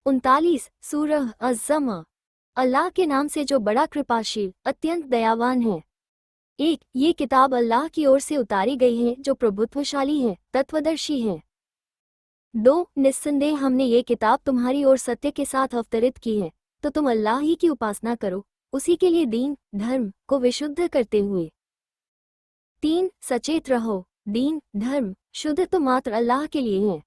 39 सूरह अज़्ज़म। अल्लाह के नाम से जो बड़ा कृपाशील अत्यंत दयावान है। 1 ये किताब अल्लाह की ओर से उतारी गई है जो प्रभुत्वशाली है, तत्वदर्शी है। 2 निस्संदेह हमने ये किताब तुम्हारी ओर सत्य के साथ अवतरित की है, तो तुम अल्लाह ही की उपासना करो, उसी के लिए दीन धर्म को विशुद्ध करते हुए। 3 सचेत रहो, दीन धर्म शुद्ध तो मात्र अल्लाह के लिए है।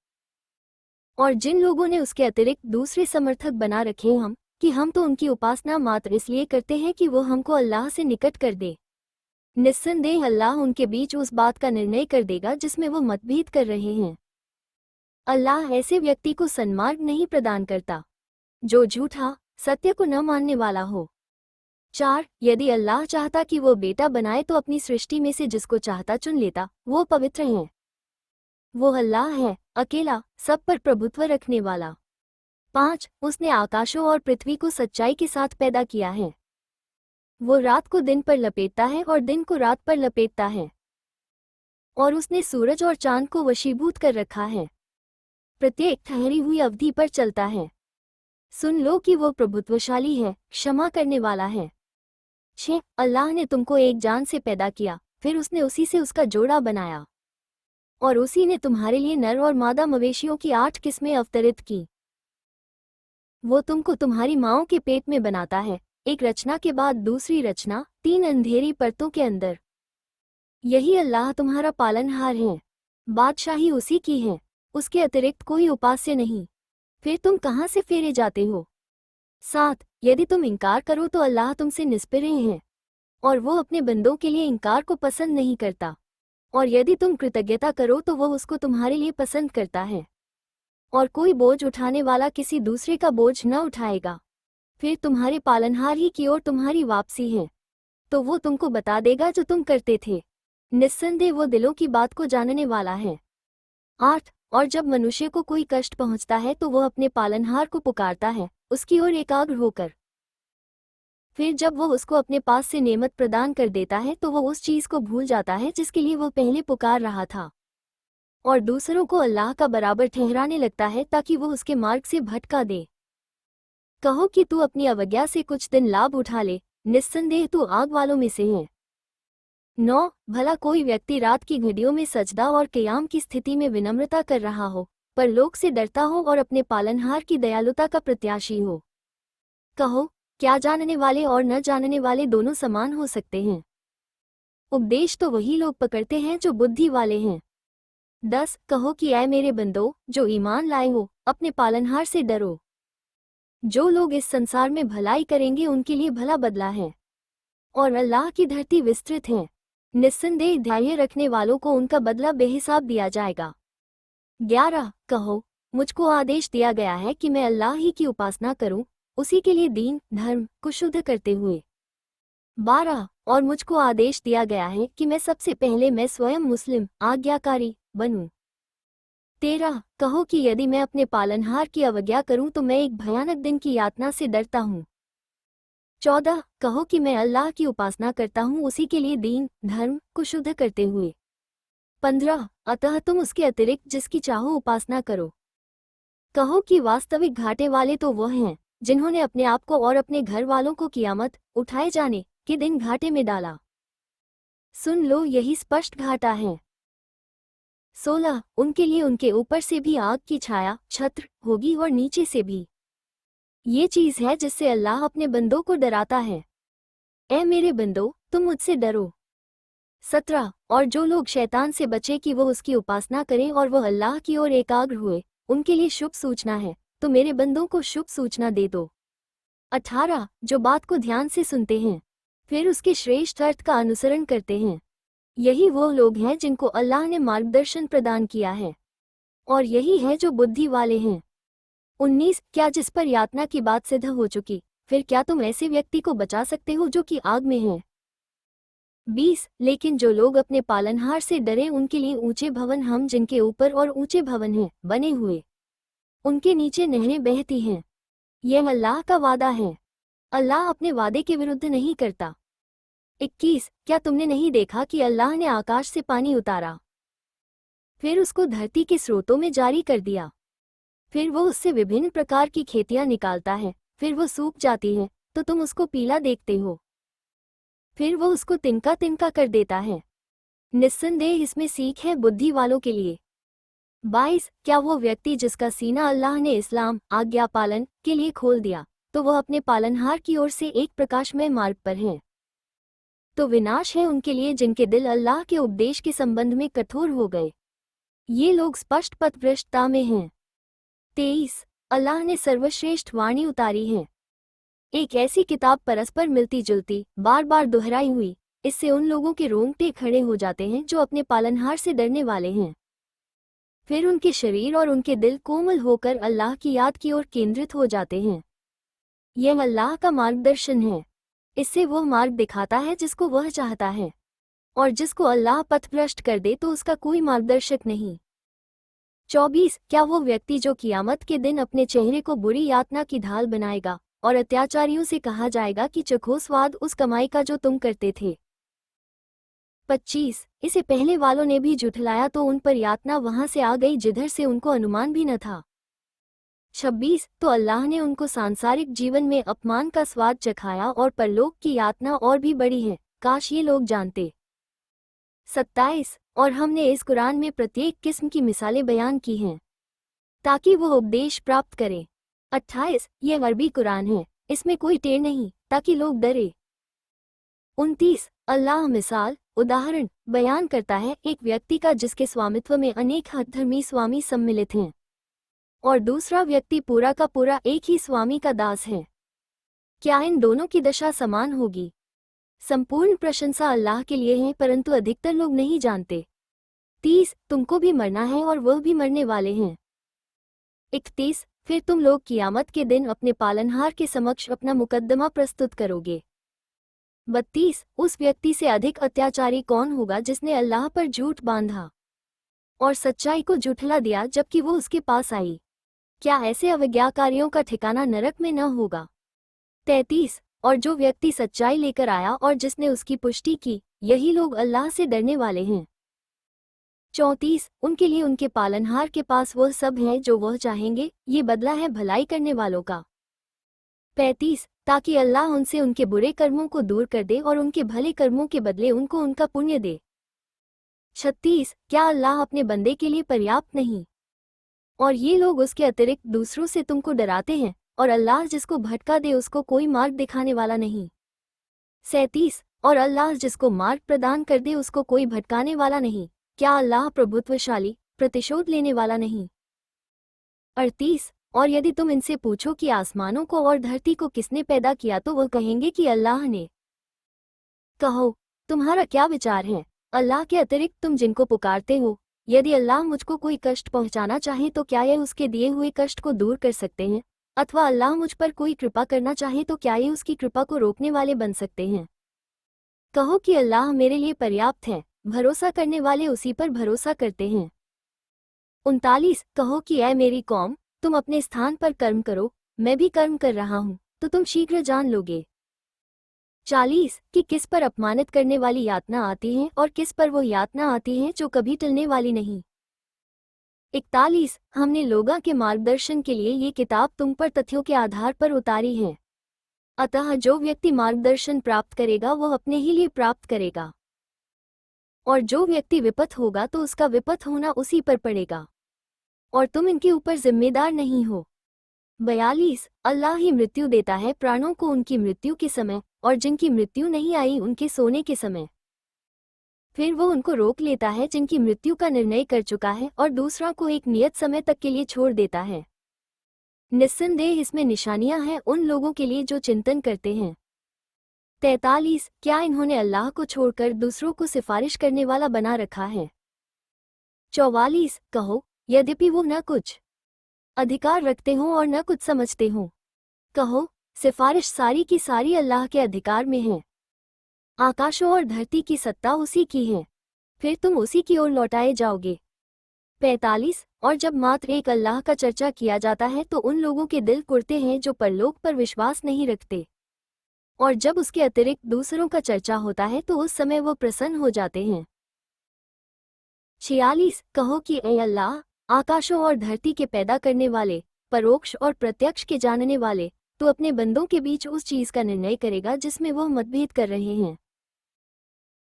और जिन लोगों ने उसके अतिरिक्त दूसरे समर्थक बना रखे हम तो उनकी उपासना मात्र इसलिए करते हैं कि वो हमको अल्लाह से निकट कर दे। निस्संदेह अल्लाह उनके बीच उस बात का निर्णय कर देगा जिसमें वो मतभेद कर रहे हैं। अल्लाह ऐसे व्यक्ति को सन्मार्ग नहीं प्रदान करता जो झूठा सत्य को न मानने वाला हो। 4 यदि अल्लाह चाहता कि वो बेटा बनाए तो अपनी सृष्टि में से जिसको चाहता चुन लेता, वो पवित्र है। वो अल्लाह है, अकेला, सब पर प्रभुत्व रखने वाला। 5 उसने आकाशों और पृथ्वी को सच्चाई के साथ पैदा किया है। वो रात को दिन पर लपेटता है और दिन को रात पर लपेटता है। और उसने सूरज और चांद को वशीभूत कर रखा है, प्रत्येक ठहरी हुई अवधि पर चलता है। सुन लो कि वो प्रभुत्वशाली है, क्षमा करने वाला है। 6 अल्लाह ने तुमको एक जान से पैदा किया, फिर उसने उसी से उसका जोड़ा बनाया। और उसी ने तुम्हारे लिए नर और मादा मवेशियों की 8 किस्में अवतरित की। वो तुमको तुम्हारी माँओं के पेट में बनाता है, एक रचना के बाद दूसरी रचना, 3 अंधेरी परतों के अंदर। यही अल्लाह तुम्हारा पालनहार है, बादशाही उसी की है, उसके अतिरिक्त कोई उपास्य नहीं। फिर तुम कहाँ से फेरे जाते हो? 7 यदि तुम इनकार करो तो अल्लाह तुमसे निष्प्रिय है, और वो अपने बंदों के लिए इनकार को पसंद नहीं करता। और यदि तुम कृतज्ञता करो तो वो उसको तुम्हारे लिए पसंद करता है। और कोई बोझ उठाने वाला किसी दूसरे का बोझ न उठाएगा। फिर तुम्हारे पालनहार ही की ओर तुम्हारी वापसी है, तो वो तुमको बता देगा जो तुम करते थे। निस्संदेह वो दिलों की बात को जानने वाला है। 8 और जब मनुष्य को कोई कष्ट पहुंचता है तो वो अपने पालनहार को पुकारता है, उसकी ओर एकाग्र होकर। फिर जब वो उसको अपने पास से नेमत प्रदान कर देता है तो वो उस चीज़ को भूल जाता है जिसके लिए वो पहले पुकार रहा था, और दूसरों को अल्लाह का बराबर ठहराने लगता है ताकि वो उसके मार्ग से भटका दे। कहो कि तू अपनी अवज्ञा से कुछ दिन लाभ उठा ले, निस्संदेह तू आग वालों में से है। 9 भला कोई व्यक्ति रात की घड़ियों में सजदा और क़याम की स्थिति में विनम्रता कर रहा हो, पर लोग से डरता हो और अपने पालनहार की दयालुता का प्रत्याशी हो। कहो, क्या जानने वाले और न जानने वाले दोनों समान हो सकते हैं? उपदेश तो वही लोग पकड़ते हैं जो बुद्धि वाले हैं। 10 कहो कि ऐ मेरे बंदो जो ईमान लाए हो, अपने पालनहार से डरो। जो लोग इस संसार में भलाई करेंगे उनके लिए भला बदला है, और अल्लाह की धरती विस्तृत है। निस्संदेह धैर्य रखने वालों को उनका बदला बेहिसाब दिया जाएगा। 11 कहो, मुझको आदेश दिया गया है कि मैं अल्लाह ही की उपासना करूं, उसी के लिए दीन धर्म को शुद्ध करते हुए। 12 और मुझको आदेश दिया गया है कि मैं स्वयं मुस्लिम आज्ञाकारी बनूं। 13 कहो कि यदि मैं अपने पालनहार की अवज्ञा करूं तो मैं एक भयानक दिन की यातना से डरता हूं। 14 कहो कि मैं अल्लाह की उपासना करता हूं, उसी के लिए दीन धर्म को शुद्ध करते हुए। 15 अतः तुम उसके अतिरिक्त जिसकी चाहो उपासना करो। कहो कि वास्तविक घाटे वाले तो वह हैं जिन्होंने अपने आप को और अपने घर वालों को कियामत उठाए जाने के दिन घाटे में डाला। सुन लो, यही स्पष्ट घाटा है। 16 उनके लिए उनके ऊपर से भी आग की छाया छत्र होगी और नीचे से भी। ये चीज़ है जिससे अल्लाह अपने बंदों को डराता है। ऐ मेरे बंदो, तुम मुझसे डरो। 17 और जो लोग शैतान से बचे कि वो उसकी उपासना करें और वो अल्लाह की ओर एकाग्र हुए, उनके लिए शुभ सूचना है, तो मेरे बंदों को शुभ सूचना दे दो। 18 जो बात को ध्यान से सुनते हैं, फिर उसके श्रेष्ठ अर्थ का अनुसरण करते हैं, यही वो लोग हैं जिनको अल्लाह ने मार्गदर्शन प्रदान किया है, और यही है जो बुद्धि वाले हैं। 19 क्या जिस पर यातना की बात सिद्ध हो चुकी, फिर क्या तुम ऐसे व्यक्ति को बचा सकते हो जो कि आग में है? 20 लेकिन जो लोग अपने पालनहार से डरे उनके लिए ऊंचे भवन हम जिनके ऊपर और ऊंचे भवन हैं बने हुए, उनके नीचे नहरें बहती हैं। यह अल्लाह का वादा है, अल्लाह अपने वादे के विरुद्ध नहीं करता। 21 क्या तुमने नहीं देखा कि अल्लाह ने आकाश से पानी उतारा, फिर उसको धरती के स्रोतों में जारी कर दिया, फिर वो उससे विभिन्न प्रकार की खेतियां निकालता है, फिर वो सूख जाती है तो तुम उसको पीला देखते हो, फिर वो उसको तिनका तिनका कर देता है। निस्संदेह इसमें सीख है बुद्धि वालों के लिए। 22 क्या वो व्यक्ति जिसका सीना अल्लाह ने इस्लाम आज्ञा पालन के लिए खोल दिया, तो वह अपने पालनहार की ओर से एक प्रकाशमय मार्ग पर है। तो विनाश है उनके लिए जिनके दिल अल्लाह के उपदेश के संबंध में कठोर हो गए, ये लोग स्पष्ट पथभ्रष्टता में हैं। 23 अल्लाह ने सर्वश्रेष्ठ वाणी उतारी है, एक ऐसी किताब परस्पर मिलती जुलती बार बार दोहराई हुई, इससे उन लोगों के रोंगटे खड़े हो जाते हैं जो अपने पालनहार से डरने वाले हैं। फिर उनके शरीर और उनके दिल कोमल होकर अल्लाह की याद की ओर केंद्रित हो जाते हैं। यह अल्लाह का मार्गदर्शन है, इससे वह मार्ग दिखाता है जिसको वह चाहता है, और जिसको अल्लाह पथभ्रष्ट कर दे तो उसका कोई मार्गदर्शक नहीं। 24 क्या वो व्यक्ति जो कियामत के दिन अपने चेहरे को बुरी यातना की ढाल बनाएगा और अत्याचारियों से कहा जाएगा कि चखो स्वाद उस कमाई का जो तुम करते थे। 25 इसे पहले वालों ने भी झुठलाया तो उन पर यातना वहां से आ गई जिधर से उनको अनुमान भी न था। 26 तो अल्लाह ने उनको सांसारिक जीवन में अपमान का स्वाद चखाया और परलोक की यातना और भी बड़ी है, काश ये लोग जानते। 27 और हमने इस कुरान में प्रत्येक किस्म की मिसालें बयान की हैं ताकि वो उपदेश प्राप्त करें। 28 यह अरबी कुरान है, इसमें कोई टेढ़ नहीं ताकि लोग डरे। 29 अल्लाह मिसाल उदाहरण बयान करता है एक व्यक्ति का जिसके स्वामित्व में अनेक हठधर्मी स्वामी सम्मिलित हैं और दूसरा व्यक्ति पूरा का पूरा एक ही स्वामी का दास है। क्या इन दोनों की दशा समान होगी? संपूर्ण प्रशंसा अल्लाह के लिए है, परंतु अधिकतर लोग नहीं जानते। 30 तुमको भी मरना है और वह भी मरने वाले हैं। 31 फिर तुम लोग कियामत के दिन अपने पालनहार के समक्ष अपना मुकद्दमा प्रस्तुत करोगे। 32 उस व्यक्ति से अधिक अत्याचारी कौन होगा जिसने अल्लाह पर झूठ बांधा और सच्चाई को झुठला दिया जबकि वो उसके पास आई? क्या ऐसे अवज्ञाकारियों का ठिकाना नरक में न होगा? 33 और जो व्यक्ति सच्चाई लेकर आया और जिसने उसकी पुष्टि की, यही लोग अल्लाह से डरने वाले हैं। 34 उनके लिए उनके पालनहार के पास वह सब है जो वह चाहेंगे, ये बदला है भलाई करने वालों का। 35 ताकि अल्लाह उनसे उनके बुरे कर्मों को दूर कर दे और उनके भले कर्मों के बदले उनको उनका पुण्य दे। 36 क्या अल्लाह अपने बंदे के लिए पर्याप्त नहीं, और ये लोग उसके अतिरिक्त दूसरों से तुमको डराते हैं, और अल्लाह जिसको भटका दे उसको कोई मार्ग दिखाने वाला नहीं। 37 और अल्लाह जिसको मार्ग प्रदान कर दे उसको कोई भटकाने वाला नहीं, क्या अल्लाह प्रभुत्वशाली प्रतिशोध लेने वाला नहीं? 38 और यदि तुम इनसे पूछो कि आसमानों को और धरती को किसने पैदा किया तो वह कहेंगे कि अल्लाह ने। कहो तुम्हारा क्या विचार है, अल्लाह के अतिरिक्त तुम जिनको पुकारते हो, यदि अल्लाह मुझको कोई कष्ट पहुंचाना चाहे तो क्या ये उसके दिए हुए कष्ट को दूर कर सकते हैं, अथवा अल्लाह मुझ पर कोई कृपा करना चाहे तो क्या ये उसकी कृपा को रोकने वाले बन सकते हैं? कहो कि अल्लाह मेरे लिए पर्याप्त है, भरोसा करने वाले उसी पर भरोसा करते हैं। 39 कहो कि ऐ मेरी कौम, तुम अपने स्थान पर कर्म करो, मैं भी कर्म कर रहा हूँ, तो तुम शीघ्र जान लोगे। 40 कि किस पर अपमानित करने वाली यातना आती है और किस पर वो यातना आती है जो कभी टलने वाली नहीं। 41 हमने लोगों के मार्गदर्शन के लिए ये किताब तुम पर तथ्यों के आधार पर उतारी है, अतः जो व्यक्ति मार्गदर्शन प्राप्त करेगा वह अपने ही लिए प्राप्त करेगा, और जो व्यक्ति विपथ होगा तो उसका विपथ होना उसी पर पड़ेगा, और तुम इनके ऊपर जिम्मेदार नहीं हो। 42 अल्लाह ही मृत्यु देता है प्राणों को उनकी मृत्यु के समय, और जिनकी मृत्यु नहीं आई उनके सोने के समय। फिर वो उनको रोक लेता है जिनकी मृत्यु का निर्णय कर चुका है और दूसरा को एक नियत समय तक के लिए छोड़ देता है। निस्संदेह इसमें निशानियां हैं उन लोगों के लिए जो चिंतन करते हैं। 43 क्या इन्होंने अल्लाह को छोड़कर दूसरों को सिफारिश करने वाला बना रखा है? 44 कहो यद्यपि वो न कुछ अधिकार रखते हों और न कुछ समझते हों, कहो सिफारिश सारी की सारी अल्लाह के अधिकार में है, आकाशों और धरती की सत्ता उसी की है, फिर तुम उसी की ओर लौटाए जाओगे। 45 और जब मात्र एक अल्लाह का चर्चा किया जाता है तो उन लोगों के दिल कुड़ते हैं जो परलोक पर विश्वास नहीं रखते, और जब उसके अतिरिक्त दूसरों का चर्चा होता है तो उस समय वो प्रसन्न हो जाते हैं। 46 कहो कि ए अल्लाह, आकाशों और धरती के पैदा करने वाले, परोक्ष और प्रत्यक्ष के जानने वाले, तो अपने बंदों के बीच उस चीज का निर्णय करेगा जिसमें वह मतभेद कर रहे हैं।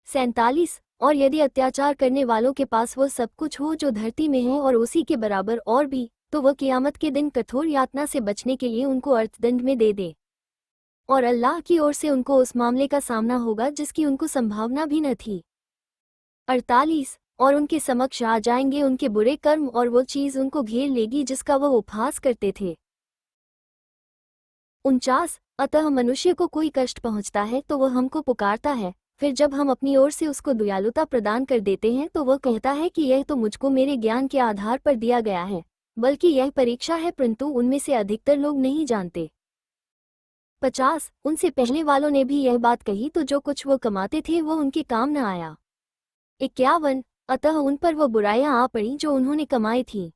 47 और यदि अत्याचार करने वालों के पास वह सब कुछ हो जो धरती में है और उसी के बराबर और भी, तो वह क़यामत के दिन कठोर यातना से बचने के लिए उनको अर्थदंड में दे दे, और अल्लाह की ओर से उनको उस मामले का सामना होगा जिसकी उनको संभावना भी न थी। 48 और उनके समक्ष आ जाएंगे उनके बुरे कर्म और वो चीज उनको घेर लेगी जिसका वह उपहास करते थे। 49 अतः मनुष्य को कोई कष्ट पहुंचता है तो वह हमको पुकारता है, फिर जब हम अपनी ओर से उसको दयालुता प्रदान कर देते हैं तो वह कहता है कि यह तो मुझको मेरे ज्ञान के आधार पर दिया गया है, बल्कि यह परीक्षा है, परंतु उनमें से अधिकतर लोग नहीं जानते। 50 उनसे पहले वालों ने भी यह बात कही तो जो कुछ वो कमाते थे वो उनके काम न आया। 51 अतः उन पर वो बुराइयां आ पड़ी जो उन्होंने कमाई थी,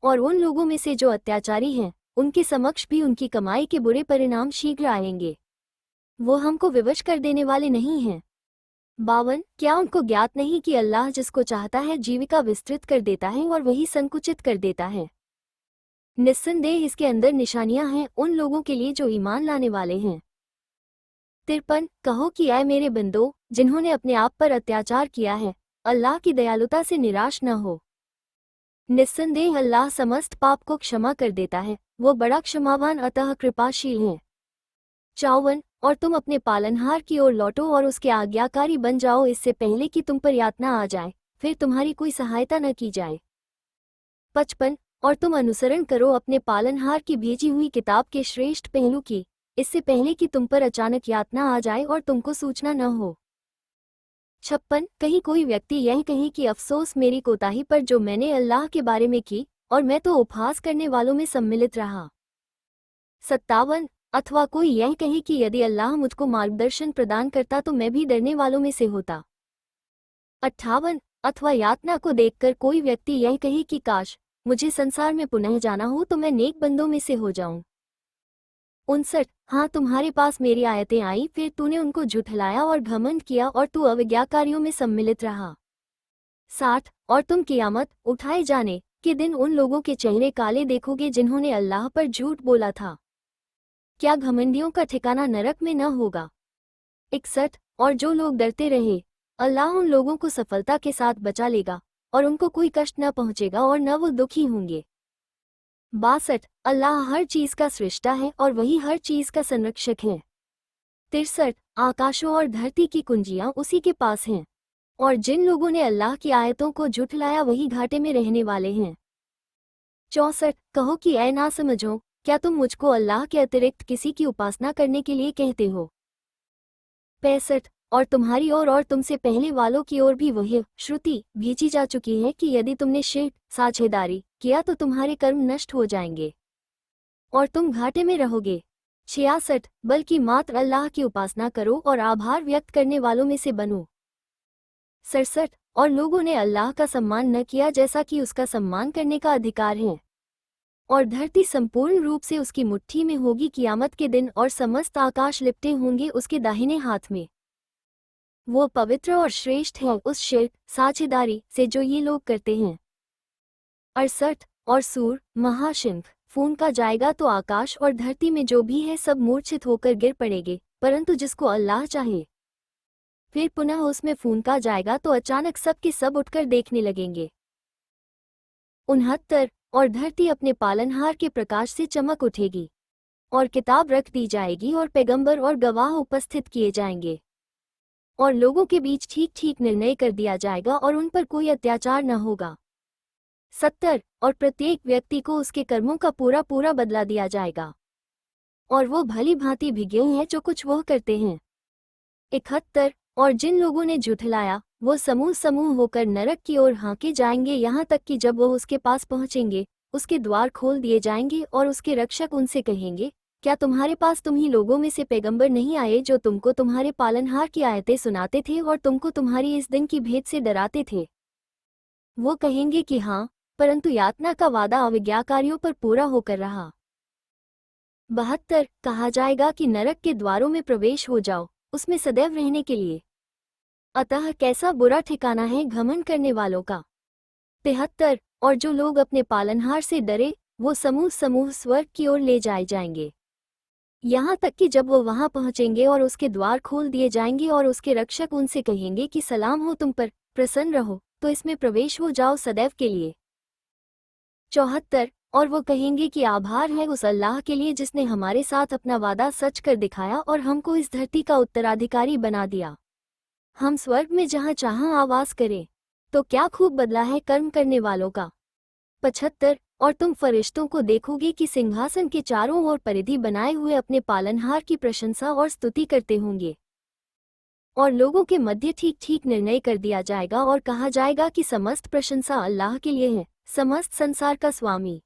और उन लोगों में से जो अत्याचारी हैं उनके समक्ष भी उनकी कमाई के बुरे परिणाम शीघ्र आएंगे। वो हमको विवश कर देने वाले नहीं हैं। 52 क्या उनको ज्ञात नहीं कि अल्लाह जिसको चाहता है जीविका विस्तृत कर देता है और वही संकुचित कर देता है। निस्संदेह इसके अंदर निशानियां हैं उन लोगों के लिए जो ईमान लाने वाले हैं। 53 कहो कि ऐ मेरे बंदो जिन्होंने अपने आप पर अत्याचार किया है, अल्लाह की दयालुता से निराश न हो। निस्संदेह अल्लाह समस्त पाप को क्षमा कर देता है, वो बड़ा क्षमावान अतः कृपाशील है। 54 और तुम अपने पालनहार की ओर लौटो और उसके आज्ञाकारी बन जाओ इससे पहले कि तुम पर यातना आ जाए, फिर तुम्हारी कोई सहायता न की जाए। 55 और तुम अनुसरण करो अपने पालनहार की भेजी हुई किताब के श्रेष्ठ पहलू की, इससे पहले कि तुम पर अचानक यातना आ जाए और तुमको सूचना न हो। 56 कहीं कोई व्यक्ति यह कहे कि अफसोस मेरी कोताही पर जो मैंने अल्लाह के बारे में की, और मैं तो उपहास करने वालों में सम्मिलित रहा। 57 अथवा कोई यह कहे कि यदि अल्लाह मुझको मार्गदर्शन प्रदान करता तो मैं भी डरने वालों में से होता। 58 अथवा यातना को देखकर कोई व्यक्ति यह कहे कि काश मुझे संसार में पुनः जाना हो तो मैं नेक बंदों में से हो जाऊं। 59 हाँ तुम्हारे पास मेरी आयतें आई फिर तूने उनको झुठलाया और घमंड किया और तू अविज्ञाकारियों में सम्मिलित रहा। 60 और तुम क़यामत उठाए जाने के दिन उन लोगों के चेहरे काले देखोगे जिन्होंने अल्लाह पर झूठ बोला था। क्या घमंडियों का ठिकाना नरक में न होगा। 61 और जो लोग डरते रहे, अल्लाह उन लोगों को सफलता के साथ बचा लेगा और उनको कोई कष्ट न पहुंचेगा और न वो दुखी होंगे। 62 अल्लाह हर चीज का सृष्टा है और वही हर चीज का संरक्षक है। 63 आकाशों और धरती की कुंजियां उसी के पास हैं, और जिन लोगों ने अल्लाह की आयतों को झुठलाया वही घाटे में रहने वाले हैं। 64 कहो कि ऐ ना समझो, क्या तुम मुझको अल्लाह के अतिरिक्त किसी की उपासना करने के लिए कहते हो। 65 और तुम्हारी ओर और तुमसे पहले वालों की ओर भी वही श्रुति भेजी जा चुकी है कि यदि तुमने शिर्क साझेदारी किया तो तुम्हारे कर्म नष्ट हो जाएंगे और तुम घाटे में रहोगे। 66 बल्कि मात्र अल्लाह की उपासना करो और आभार व्यक्त करने वालों में से बनो। 67 और लोगों ने अल्लाह का सम्मान न किया जैसा कि उसका सम्मान करने का अधिकार है, और धरती संपूर्ण रूप से उसकी मुट्ठी में होगी क़यामत के दिन और समस्त आकाश लिपटे होंगे उसके दाहिने हाथ में। वो पवित्र और श्रेष्ठ है उस शिर्क साझेदारी से जो ये लोग करते हैं। 68 और सूर महाशंख फूंका जाएगा तो आकाश और धरती में जो भी है सब मूर्छित होकर गिर पड़ेंगे, परंतु जिसको अल्लाह चाहे फिर पुनः उसमें फूंका जाएगा तो अचानक सब के सब उठकर देखने लगेंगे। 69 और धरती अपने पालनहार के प्रकाश से चमक उठेगी और किताब रख दी जाएगी और पैगंबर और गवाह उपस्थित किए जाएंगे और लोगों के बीच ठीक ठीक निर्णय कर दिया जाएगा और उन पर कोई अत्याचार न होगा। 70 और प्रत्येक व्यक्ति को उसके कर्मों का पूरा पूरा बदला दिया जाएगा और वो भली भांति भिगे हैं जो कुछ वह करते हैं। 71 और जिन लोगों ने झुठलाया वो समूह समूह होकर नरक की ओर हाँके जाएंगे यहाँ तक कि जब वो उसके पास पहुँचेंगे उसके द्वार खोल दिए जाएंगे और उसके रक्षक उनसे कहेंगे, क्या तुम्हारे पास तुम्ही लोगों में से पैगंबर नहीं आए जो तुमको तुम्हारे पालनहार की आयतें सुनाते थे और तुमको तुम्हारी इस दिन की भेद से डराते थे। वो कहेंगे कि हाँ, परंतु यातना का वादा अविज्ञाकारियों पर पूरा होकर रहा। 72 कहा जाएगा कि नरक के द्वारों में प्रवेश हो जाओ उसमें सदैव रहने के लिए, अतः कैसा बुरा ठिकाना है घमंड करने वालों का। 73 और जो लोग अपने पालनहार से डरे वो समूह समूह स्वर्ग की ओर ले जाए जाएंगे, यहाँ तक कि जब वो वहां पहुंचेंगे और उसके द्वार खोल दिए जाएंगे और उसके रक्षक उनसे कहेंगे कि सलाम हो तुम पर, प्रसन्न रहो, तो इसमें प्रवेश हो जाओ सदैव के लिए। 74। और वो कहेंगे कि आभार है उस अल्लाह के लिए जिसने हमारे साथ अपना वादा सच कर दिखाया और हमको इस धरती का उत्तराधिकारी बना दिया, हम स्वर्ग में जहाँ चाहाँ आवास करें। तो क्या खूब बदला है कर्म करने वालों का। 75। और तुम फरिश्तों को देखोगे कि सिंहासन के चारों ओर परिधि बनाए हुए अपने पालनहार की प्रशंसा और स्तुति करते होंगे, और लोगों के मध्य ठीक ठीक निर्णय कर दिया जाएगा और कहा जाएगा कि समस्त प्रशंसा अल्लाह के लिए है, समस्त संसार का स्वामी।